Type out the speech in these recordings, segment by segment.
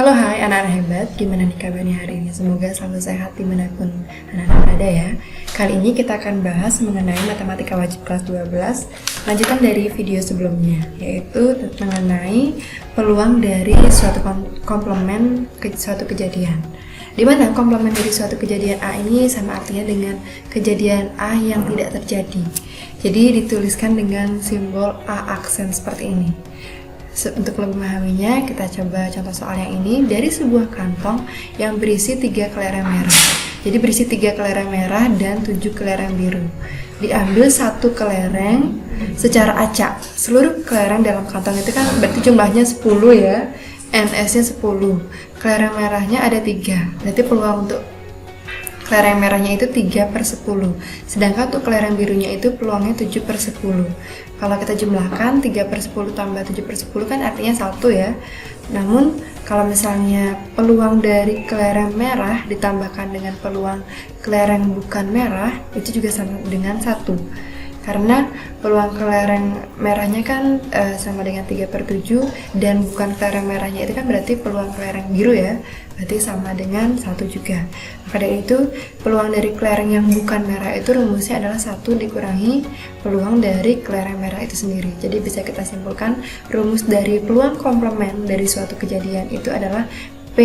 Halo hai anak-anak hebat, gimana nih kabarnya hari ini? Semoga selalu sehat dimanapun anak-anak berada ya. Kali ini kita akan bahas mengenai matematika wajib kelas 12, lanjutan dari video sebelumnya, yaitu mengenai peluang dari suatu komplement ke suatu kejadian. Di mana komplement dari suatu kejadian A ini sama artinya dengan kejadian A yang tidak terjadi. Jadi dituliskan dengan simbol A aksen seperti ini. Untuk lebih memahaminya, kita coba contoh soal yang ini dari sebuah kantong yang berisi 3 kelereng merah. Jadi berisi 3 kelereng merah dan 7 kelereng biru. Diambil satu kelereng secara acak. Seluruh kelereng dalam kantong itu kan berarti jumlahnya 10 ya. NS-nya 10. Kelereng merahnya ada 3. Berarti peluang untuk kelereng merahnya itu 3/10. Sedangkan untuk kelereng birunya itu peluangnya 7/10. Kalau kita jumlahkan 3/10 tambah 7/10 kan artinya 1 ya. Namun kalau misalnya peluang dari kelereng merah ditambahkan dengan peluang kelereng bukan merah, itu juga sama dengan 1. Karena peluang kelereng merahnya kan sama dengan 3/7 dan bukan kelereng merahnya itu kan berarti peluang kelereng biru ya, berarti sama dengan 1 juga. Maka dari itu peluang dari kelereng yang bukan merah itu rumusnya adalah 1 dikurangi peluang dari kelereng merah itu sendiri. Jadi bisa kita simpulkan rumus dari peluang komplement dari suatu kejadian itu adalah P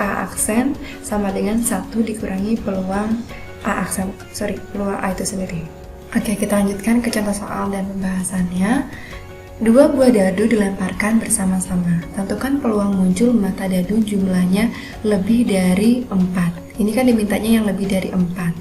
A aksen sama dengan 1 dikurangi peluang peluang A itu sendiri. Oke, kita lanjutkan ke contoh soal dan pembahasannya. 2 buah dadu dilemparkan bersama-sama. Tentukan peluang muncul mata dadu jumlahnya lebih dari 4. Ini kan dimintanya yang lebih dari 4.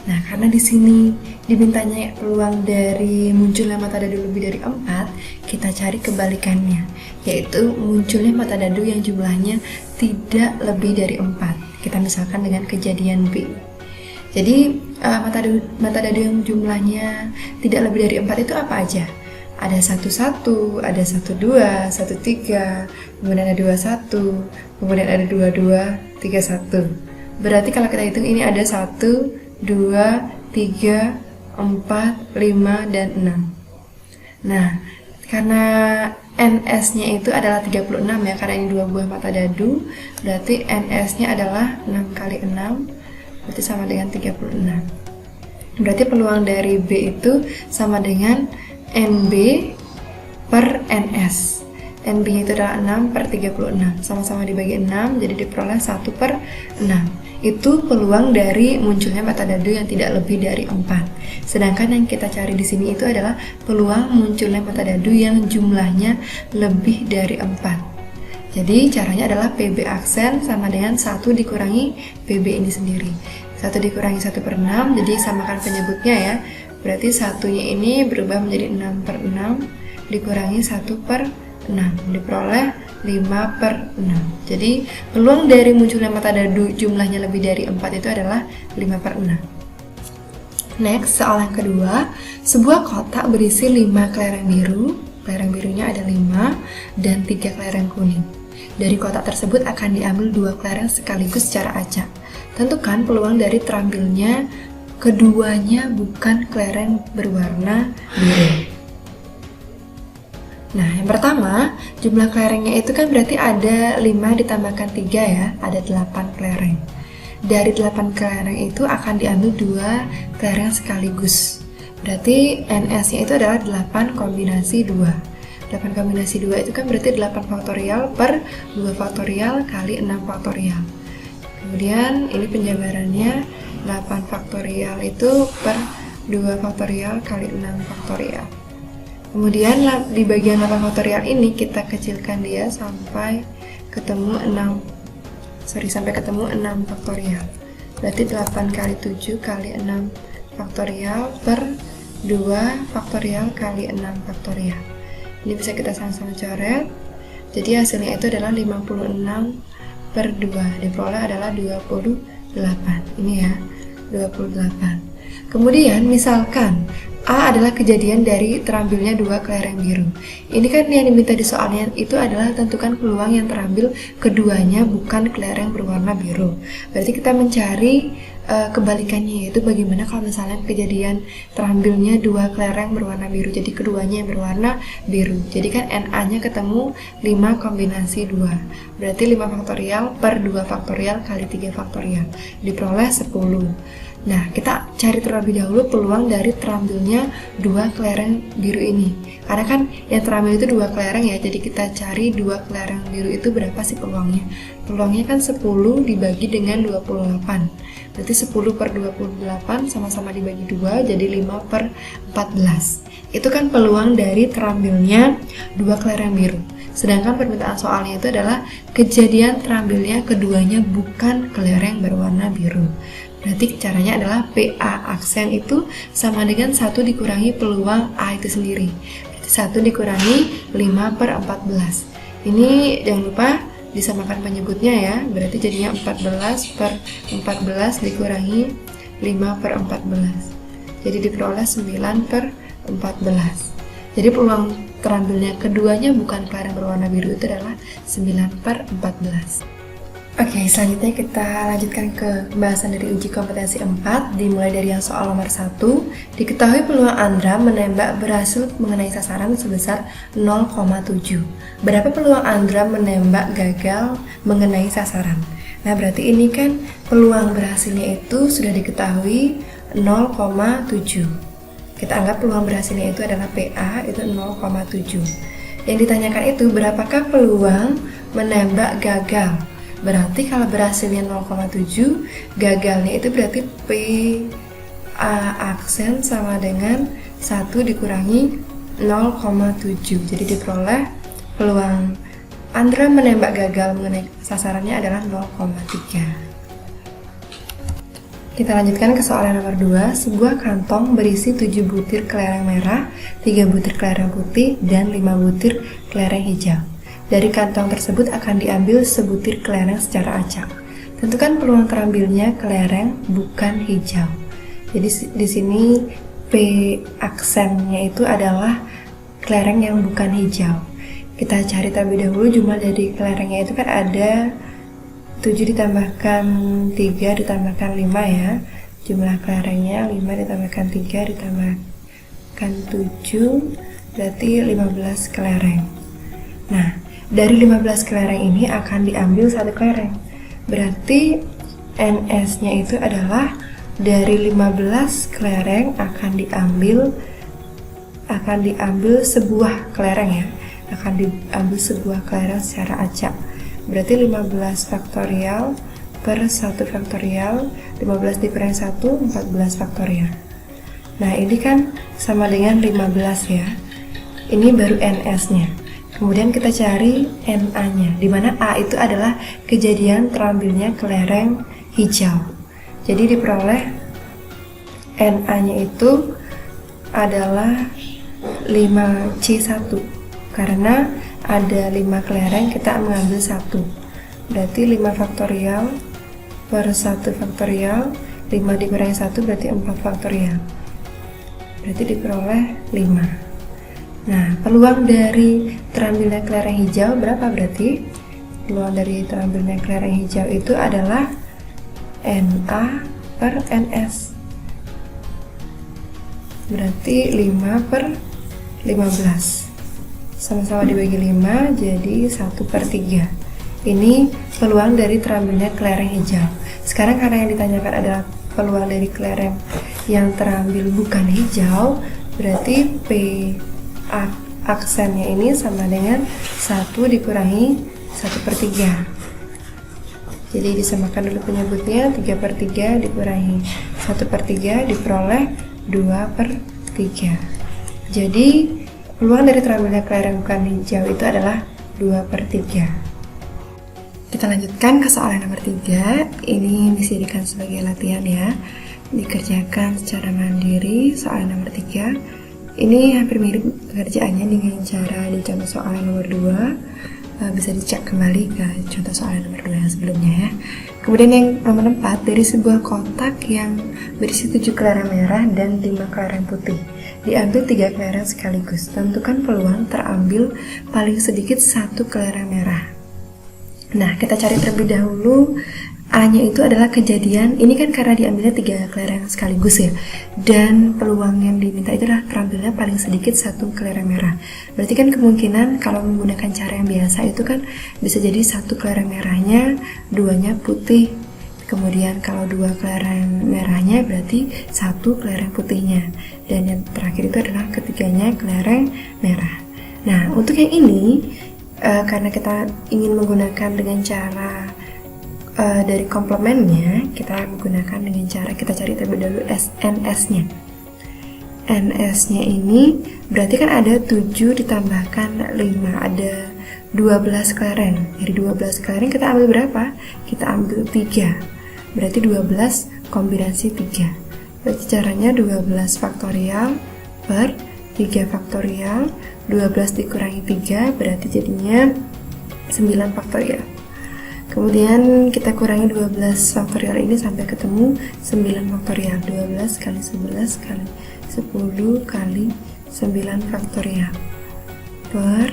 Nah, karena di sini dimintanya peluang dari munculnya mata dadu lebih dari 4, kita cari kebalikannya, yaitu munculnya mata dadu yang jumlahnya tidak lebih dari 4. Kita misalkan dengan kejadian B. Jadi mata dadu yang jumlahnya tidak lebih dari 4 itu apa aja? Ada 11, ada 12, 13, kemudian ada 21, kemudian ada 22, 31. Berarti kalau kita hitung ini ada 1, 2, 3, 4, 5, dan 6. Nah, karena NS-nya itu adalah 36 ya, karena ini 2 buah mata dadu, berarti NS-nya adalah 6 kali 6. Berarti sama dengan 36. Berarti peluang dari B itu sama dengan NB per NS. NB itu adalah 6/36. Sama-sama dibagi 6, jadi diperoleh 1/6. Itu peluang dari munculnya mata dadu yang tidak lebih dari 4. Sedangkan yang kita cari di sini itu adalah peluang munculnya mata dadu yang jumlahnya lebih dari 4. Jadi caranya adalah PB aksen sama dengan 1 dikurangi PB ini sendiri. 1 dikurangi 1/6, jadi samakan penyebutnya ya. Berarti satunya ini berubah menjadi 6/6 dikurangi 1/6, diperoleh 5/6. Jadi peluang dari munculnya mata dadu jumlahnya lebih dari 4 itu adalah 5/6. Next, soal yang kedua, sebuah kotak berisi 5 kelereng biru. Kelereng birunya ada 5 dan 3 kelereng kuning. Dari kotak tersebut akan diambil 2 kelereng sekaligus secara acak. Tentukan peluang dari terambilnya keduanya bukan kelereng berwarna biru. Nah, yang pertama, jumlah kelerengnya itu kan berarti ada 5 ditambahkan 3 ya, ada 8 kelereng. Dari 8 kelereng itu akan diambil 2 kelereng sekaligus. Berarti NS-nya itu adalah 8 kombinasi 2. 8 kombinasi 2 itu kan berarti 8 faktorial per 2 faktorial kali 6 faktorial. Kemudian ini penjabarannya 8 faktorial itu per 2 faktorial kali 6 faktorial. Kemudian di bagian 8 faktorial ini kita kecilkan dia sampai ketemu 6 faktorial. Berarti 8 kali 7 kali 6 faktorial per 2 faktorial kali 6 faktorial. Ini bisa kita sama-sama coret. Jadi hasilnya itu adalah 56/2. Diperoleh adalah 28. Ini ya, 28. Kemudian misalkan A adalah kejadian dari terambilnya 2 kelereng biru. Ini kan yang diminta di soalnya itu adalah tentukan peluang yang terambil keduanya bukan kelereng berwarna biru. Berarti kita mencari kebalikannya, yaitu bagaimana kalau misalnya kejadian terambilnya dua kelereng berwarna biru, jadi keduanya yang berwarna biru. Jadi kan Na-nya ketemu 5 kombinasi 2, berarti 5 faktorial per 2 faktorial kali 3 faktorial, diperoleh 10. Nah, kita cari terlebih dahulu peluang dari terambilnya dua kelereng biru ini. Karena kan yang terambil itu dua kelereng ya, jadi kita cari dua kelereng biru itu berapa sih peluangnya. Peluangnya kan 10 dibagi dengan 28. Berarti 10 per 28 sama-sama dibagi 2, jadi 5 per 14. Itu kan peluang dari terambilnya dua kelereng biru. Sedangkan permintaan soalnya itu adalah kejadian terambilnya keduanya bukan kelereng berwarna biru. Berarti caranya adalah PA aksen itu sama dengan 1 dikurangi peluang A itu sendiri. Berarti 1 dikurangi 5 per 14. Ini jangan lupa disamakan penyebutnya ya. Berarti jadinya 14 per 14 dikurangi 5 per 14. Jadi diperoleh 9 per 14. Jadi peluang terambilnya keduanya bukan kelereng berwarna biru itu adalah 9 per 14. Oke, selanjutnya kita lanjutkan ke pembahasan dari uji kompetensi 4, dimulai dari yang soal nomor 1. Diketahui peluang Andra menembak berhasil mengenai sasaran sebesar 0,7. Berapa peluang Andra menembak gagal mengenai sasaran? Nah, berarti ini kan peluang berhasilnya itu sudah diketahui 0,7. Kita anggap peluang berhasilnya itu adalah PA, itu 0,7. Yang ditanyakan itu berapakah peluang menembak gagal? Berarti kalau berhasilnya 0,7, gagalnya itu berarti PA aksen sama dengan 1 dikurangi 0,7. Jadi diperoleh peluang Andra menembak gagal mengenai sasarannya adalah 0,3. Kita lanjutkan ke soal nomor 2. Sebuah kantong berisi 7 butir kelereng merah, 3 butir kelereng putih, dan 5 butir kelereng hijau. Dari kantong tersebut akan diambil sebutir kelereng secara acak. Tentukan peluang terambilnya kelereng bukan hijau. Jadi di sini P aksennya itu adalah kelereng yang bukan hijau. Kita cari terlebih dahulu jumlah dari kelerengnya itu kan ada 7 ditambahkan 3 ditambahkan 5 ya. Jumlah kelerengnya 5 ditambahkan 3 ditambahkan 7 berarti 15 kelereng. Nah, dari 15 kelereng ini akan diambil satu kelereng. Berarti NS-nya itu adalah dari 15 kelereng akan diambil sebuah kelereng ya. Akan diambil sebuah kelereng secara acak. Berarti 15 faktorial per 1 faktorial, 15 dikurangi 1, 14 faktorial. Nah, ini kan sama dengan 15 ya. Ini baru NS-nya. Kemudian kita cari Na-nya, di mana A itu adalah kejadian terambilnya kelereng hijau. Jadi diperoleh Na-nya itu adalah 5C1. Karena ada 5 kelereng, kita mengambil 1. Berarti 5 faktorial per 1 faktorial, 5 dikurangi 1 berarti 4 faktorial. Berarti diperoleh 5. Nah, peluang dari terambilnya kelereng hijau berapa berarti? Peluang dari terambilnya kelereng hijau itu adalah Na per NS. Berarti 5 per 15. Sama-sama dibagi 5 jadi 1 per 3. Ini peluang dari terambilnya kelereng hijau. Sekarang karena yang ditanyakan adalah peluang dari kelereng yang terambil bukan hijau, berarti P aksennya ini sama dengan 1 dikurangi 1 per 3. Jadi disamakan dulu penyebutnya, 3 per 3 dikurangi 1 per 3 diperoleh 2 per 3. Jadi peluang dari terambilnya kelereng bukan hijau itu adalah 2 per 3. Kita lanjutkan ke soal nomor 3. Ini dijadikan sebagai latihan ya. Dikerjakan secara mandiri. Soal nomor 3 ini hampir mirip pekerjaannya dengan cara di contoh soal nomor 2. Bisa dicek kembali ke contoh soal nomor 2 yang sebelumnya ya. Kemudian yang nomor 4, dari sebuah kotak yang berisi 7 kelereng merah dan 5 kelereng putih, diambil 3 kelereng sekaligus. Tentukan peluang terambil paling sedikit 1 kelereng merah. Nah, kita cari terlebih dahulu A-nya itu adalah kejadian, ini kan karena diambilnya 3 kelereng sekaligus ya, dan peluang yang diminta itu adalah terambilnya paling sedikit 1 kelereng merah. Berarti kan kemungkinan kalau menggunakan cara yang biasa itu kan bisa jadi 1 kelereng merahnya, 2-nya putih. Kemudian kalau 2 kelereng merahnya berarti 1 kelereng putihnya. Dan yang terakhir itu adalah ketiganya kelereng merah. Nah, untuk yang ini, karena kita ingin menggunakan dengan cara dari komplemennya, kita menggunakan dengan cara kita cari terlebih dahulu NS-nya. NS-nya ini berarti kan ada 7 ditambahkan 5, ada 12 kelereng. Dari 12 kelereng kita ambil berapa? Kita ambil 3. Berarti 12 kombinasi 3. Berarti caranya 12 faktorial per 3 faktorial. 12 dikurangi 3 berarti jadinya 9 faktorial. Kemudian kita kurangi 12 faktorial ini sampai ketemu 9 faktorial. 12 kali 11 kali 10 kali 9 faktorial per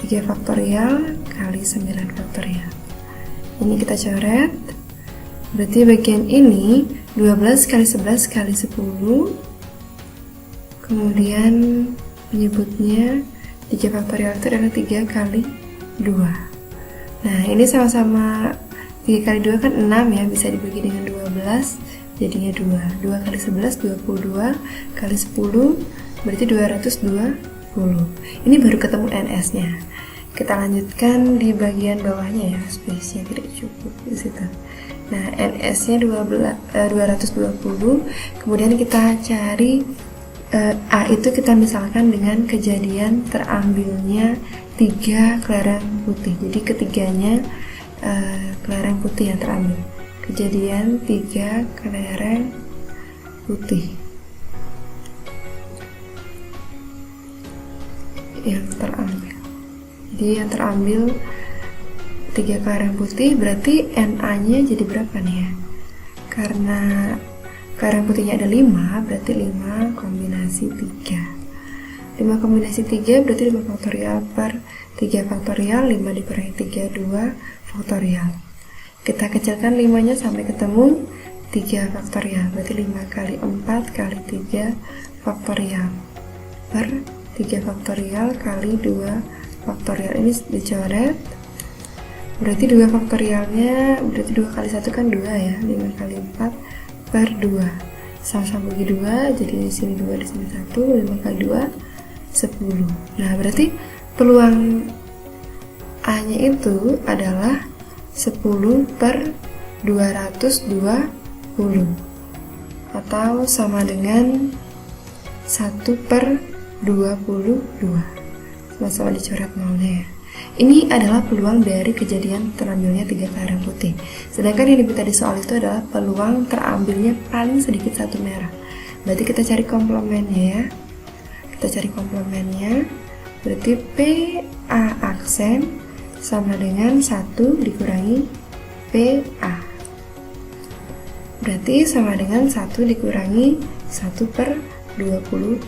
3 faktorial kali 9 faktorial. Ini kita coret. Berarti bagian ini 12 kali 11 kali 10. Kemudian penyebutnya 3 faktorial itu adalah 3 kali 2. Nah, ini sama-sama 3 kali 2 kan 6 ya, bisa dibagi dengan 12, jadinya 2. 2 kali 11, 22, kali 10, berarti 220. Ini baru ketemu NS-nya. Kita lanjutkan di bagian bawahnya ya, space-nya tidak cukup di situ. Nah, NS-nya 220, kemudian kita cari A itu kita misalkan dengan kejadian terambilnya 3 kelereng putih. Jadi ketiganya kelereng putih yang terambil. Kejadian 3 kelereng putih yang terambil. Jadi yang terambil 3 kelereng putih, berarti NA-nya jadi berapa nih ya? Karena kelereng putihnya ada 5, berarti 5 kombinasi 3. 5 kombinasi 3 berarti 5 faktorial per 3 faktorial, 5 dikurangi 3, 2 faktorial. Kita kecilkan 5-nya sampai ketemu 3 faktorial, berarti 5 kali 4 kali 3 faktorial per 3 faktorial kali 2 faktorial. Ini dicoret, berarti 2 faktorialnya, berarti 2 kali 1 kan 2 ya, 5 kali 4 per 2. Sama-sama bagi 2, jadi di sini 2, di sini 1, 5 kali 2 10. Nah, berarti peluang A-nya itu adalah 10 per 220 atau sama dengan 1 per 22. Sama-sama dicoret nolnya ya. Ini adalah peluang dari kejadian terambilnya 3 kelereng putih. Sedangkan yang diminta di soal itu adalah peluang terambilnya paling sedikit 1 merah. Berarti kita cari komplemennya ya. Kita cari komplemennya, berarti PA aksen sama dengan 1 dikurangi PA. Berarti sama dengan 1 dikurangi 1 per 22.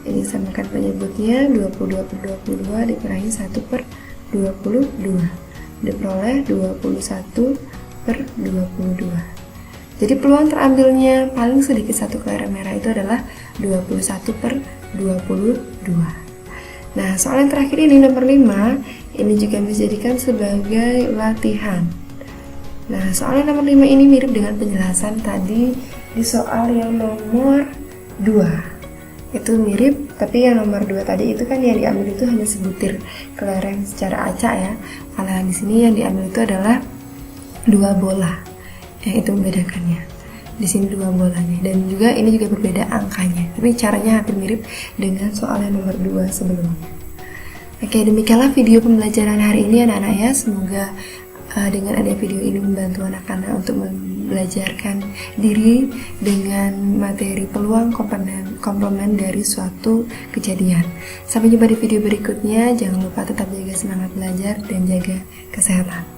Ini samakan penyebutnya, 22 per 22 dikurangi 1 per 22. Diperoleh 21 per 22. Jadi peluang terambilnya paling sedikit 1 kelereng merah itu adalah 21 per 22. Nah, soal yang terakhir ini nomor 5, ini juga bisa dijadikan sebagai latihan. Nah, soal yang nomor 5 ini mirip dengan penjelasan tadi di soal yang nomor 2. Itu mirip, tapi yang nomor 2 tadi itu kan yang diambil itu hanya sebutir kelereng secara acak ya. Kalau di sini yang diambil itu adalah 2 bola. Itu membedakannya. Di sini 2 bolanya, dan juga ini juga berbeda angkanya, tapi caranya hampir mirip dengan soal yang nomor 2 sebelumnya. Oke, demikianlah video pembelajaran hari ini anak-anak ya. Semoga dengan adanya video ini membantu anak-anak untuk belajarkan diri dengan materi peluang komplement dari suatu kejadian. Sampai jumpa di video berikutnya. Jangan lupa tetap jaga semangat belajar dan jaga kesehatan.